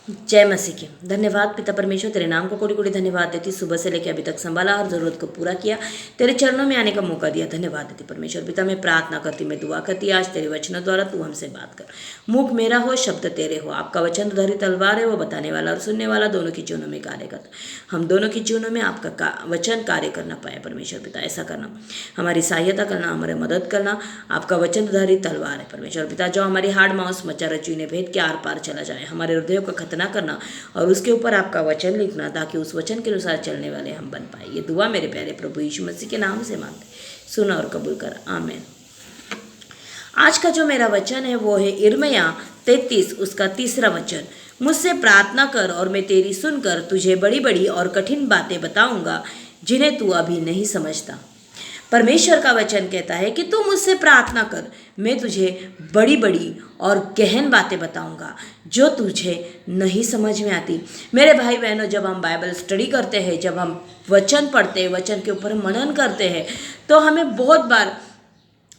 जय मसीह की। धन्यवाद पिता परमेश्वर, तेरे नाम को कोटि कोटि धन्यवाद देती। सुबह से लेकर अभी तक संभाला, हर जरूरत को पूरा किया, तेरे चरणों में आने का मौका दिया। धन्यवाद देती परमेश्वर पिता। मैं प्रार्थना करती, मैं दुआ करती, आज तेरे वचनों द्वारा तू हमसे बात कर। मुख मेरा हो, शब्द तेरे हो। आपका वचन धरी तलवार है, वो बताने वाला और सुनने वाला दोनों की जीवनों में कार्य करता। हम दोनों की जीवनों में आपका वचन कार्य करना पाए परमेश्वर पिता। ऐसा करना, हमारी सहायता करना, हमारी मदद करना। आपका वचन धारी तलवार है परमेश्वर पिता, जो हमारी हार्ड माउस मचा रची ने भेद के आर पार चला जाए। हमारे हृदयों का खतना करना और उसके ऊपर आपका वचन लिखना, ताकि उस वचन के अनुसार चलने वाले हम बन पाए। ये दुआ मेरे प्यारे प्रभु यीशु मसीह के नाम से मांगते, सुना और कबूल कर, आमीन। आज का जो मेरा वचन है वो है यिर्मयाह 33 उसका 3रा वचन। मुझसे प्रार्थना कर और मैं तेरी सुनकर तुझे बड़ी बड़ी और कठिन बातें बताऊंगा, जिन्हें तू अभी नहीं समझता। परमेश्वर का वचन कहता है कि तू मुझसे प्रार्थना कर, मैं तुझे बड़ी बड़ी और गहन बातें बताऊंगा, जो तुझे नहीं समझ में आती। मेरे भाई बहनों, जब हम बाइबल स्टडी करते हैं, जब हम वचन पढ़ते हैं, वचन के ऊपर मनन करते हैं, तो हमें बहुत बार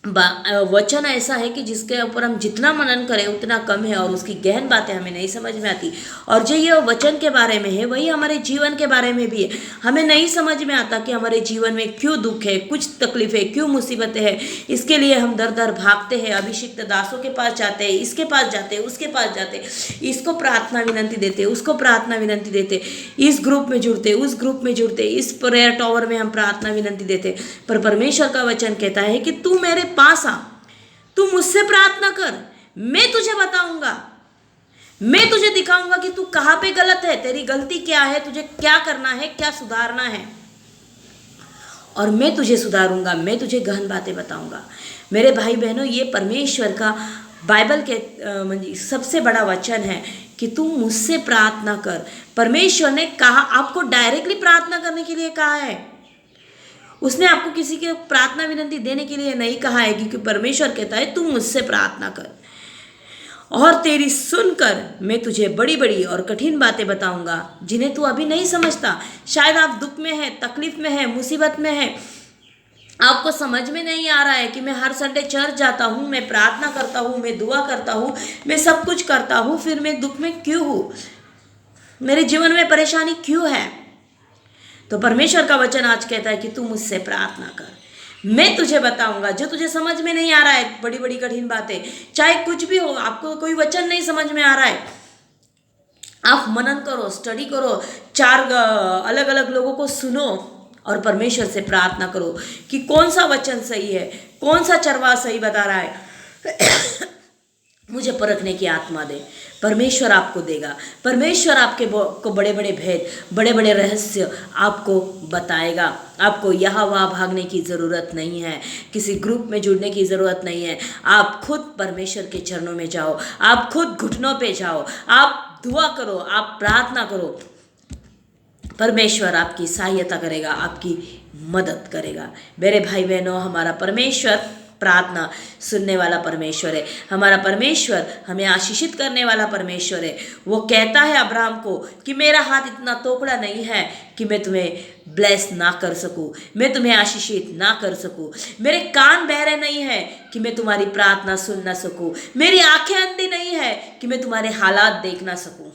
वचन ऐसा है कि जिसके ऊपर हम जितना मनन करें उतना कम है, और उसकी गहन बातें हमें नहीं समझ में आती। और जो ये वचन के बारे में है, वही हमारे जीवन के बारे में भी है। हमें नहीं समझ में आता कि हमारे जीवन में क्यों दुख है, कुछ तकलीफें, क्यों मुसीबतें हैं। इसके लिए हम दर दर भागते हैं, अभिषिक्त दासों के पास जाते हैं, इसके पास जाते हैं, उसके पास जाते हैं, इसको प्रार्थना विनंती देते, उसको प्रार्थना विनंती देते, इस ग्रुप में जुड़ते, उस ग्रुप में जुड़ते, इस प्रेयर टॉवर में हम प्रार्थना विनंती देते। पर परमेश्वर का वचन कहता है कि तू मेरे पास आ, तू मुझसे प्रार्थना कर, मैं तुझे बताऊंगा, मैं तुझे दिखाऊंगा कि तू कहां पे गलत है, तेरी गलती क्या है, तुझे क्या करना है, क्या सुधारना है, और मैं तुझे सुधारूंगा, मैं तुझे गहन बातें बताऊंगा। मेरे भाई बहनों, ये परमेश्वर का बाइबल के सबसे बड़ा वचन है कि तू मुझसे प्रार्थना कर। परमेश्वर ने कहा, आपको डायरेक्टली प्रार्थना करने के लिए कहा है। उसने आपको किसी के प्रार्थना विनंती देने के लिए नहीं कहा है, क्योंकि परमेश्वर कहता है तू मुझसे प्रार्थना कर और तेरी सुनकर मैं तुझे बड़ी बड़ी और कठिन बातें बताऊंगा, जिन्हें तू अभी नहीं समझता। शायद आप दुख में है, तकलीफ में है, मुसीबत में है, आपको समझ में नहीं आ रहा है कि मैं हर संडे चर्च जाता हूँ, मैं प्रार्थना करता हूँ, मैं दुआ करता हूँ, मैं सब कुछ करता हूँ, फिर मैं दुख में क्यों हूँ, मेरे जीवन में परेशानी क्यों है। तो परमेश्वर का वचन आज कहता है कि तू मुझसे प्रार्थना कर, मैं तुझे बताऊंगा। जो तुझे समझ में नहीं आ रहा है, बड़ी बड़ी कठिन बातें, चाहे कुछ भी हो, आपको कोई वचन नहीं समझ में आ रहा है, आप मनन करो, स्टडी करो, 4 अलग अलग लोगों को सुनो और परमेश्वर से प्रार्थना करो कि कौन सा वचन सही है, कौन सा चरवाहा सही बता रहा है। मुझे परखने की आत्मा दे। परमेश्वर आपको देगा। परमेश्वर आपके को बड़े बड़े भेद, बड़े बड़े रहस्य आपको बताएगा। आपको यहाँ वहाँ भागने की ज़रूरत नहीं है, किसी ग्रुप में जुड़ने की ज़रूरत नहीं है। आप खुद परमेश्वर के चरणों में जाओ, आप खुद घुटनों पे जाओ, आप दुआ करो, आप प्रार्थना करो। परमेश्वर आपकी सहायता करेगा, आपकी मदद करेगा। मेरे भाई बहनों, हमारा परमेश्वर प्रार्थना सुनने वाला परमेश्वर है। हमारा परमेश्वर हमें आशीषित करने वाला परमेश्वर है। वो कहता है अब्राहम को कि मेरा हाथ इतना तोकड़ा नहीं है कि मैं तुम्हें ब्लेस ना कर सकूं, मैं तुम्हें आशीषित ना कर सकूं। मेरे कान बहरे नहीं है कि मैं तुम्हारी प्रार्थना सुन ना सकूं, मेरी आंखें अंधी नहीं है कि मैं तुम्हारे हालात देख ना सकूं।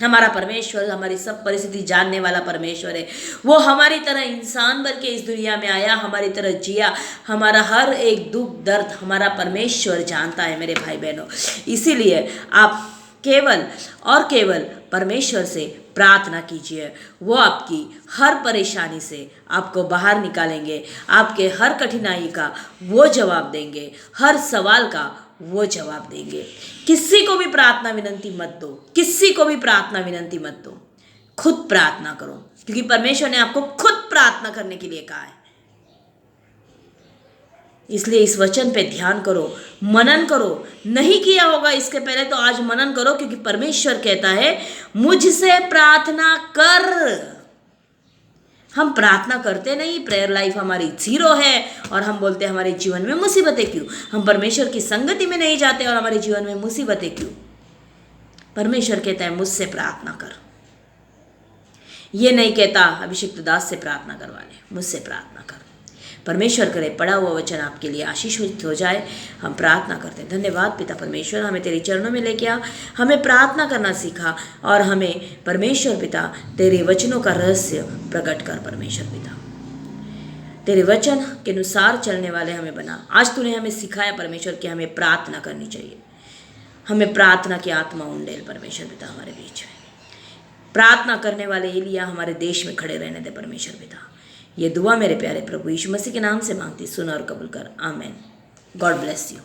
हमारा परमेश्वर हमारी सब परिस्थिति जानने वाला परमेश्वर है। वो हमारी तरह इंसान बन के इस दुनिया में आया, हमारी तरह जिया, हमारा हर एक दुख दर्द हमारा परमेश्वर जानता है। मेरे भाई बहनों, इसीलिए आप केवल और केवल परमेश्वर से प्रार्थना कीजिए। वो आपकी हर परेशानी से आपको बाहर निकालेंगे, आपके हर कठिनाई का वो जवाब देंगे, हर सवाल का वो जवाब देंगे। किसी को भी प्रार्थना विनंती मत दो, किसी को भी प्रार्थना विनंती मत दो, खुद प्रार्थना करो, क्योंकि परमेश्वर ने आपको खुद प्रार्थना करने के लिए कहा है। इसलिए इस वचन पे ध्यान करो, मनन करो। नहीं किया होगा इसके पहले तो आज मनन करो, क्योंकि परमेश्वर कहता है मुझसे प्रार्थना कर। हम प्रार्थना करते नहीं, प्रेयर लाइफ हमारी 0 है, और हम बोलते हैं हमारे जीवन में मुसीबतें क्यों। हम परमेश्वर की संगति में नहीं जाते और हमारे जीवन में मुसीबतें क्यों। परमेश्वर कहता है मुझसे प्रार्थना कर। ये नहीं कहता अभिषिक्त दास से प्रार्थना करवा ले, मुझसे प्रार्थना कर। परमेश्वर करे पढ़ा हुआ वचन आपके लिए आशीषित हो जाए, हम प्रार्थना करते हैं। धन्यवाद पिता परमेश्वर, हमें तेरे चरणों में लेके आ, हमें प्रार्थना करना सीखा और हमें परमेश्वर पिता तेरे वचनों का रहस्य प्रकट कर। परमेश्वर पिता तेरे वचन के अनुसार चलने वाले हमें बना। आज तूने हमें सिखाया परमेश्वर कि हमें प्रार्थना करनी चाहिए, हमें प्रार्थना की आत्मा उंडेल परमेश्वर पिता हमारे बीच में। प्रार्थना करने वाले एलिया हमारे देश में खड़े रहने दे परमेश्वर पिता। ये दुआ मेरे प्यारे प्रभु यीशु मसीह के नाम से मांगती, सुन और कबूल कर, आमेन। God bless you.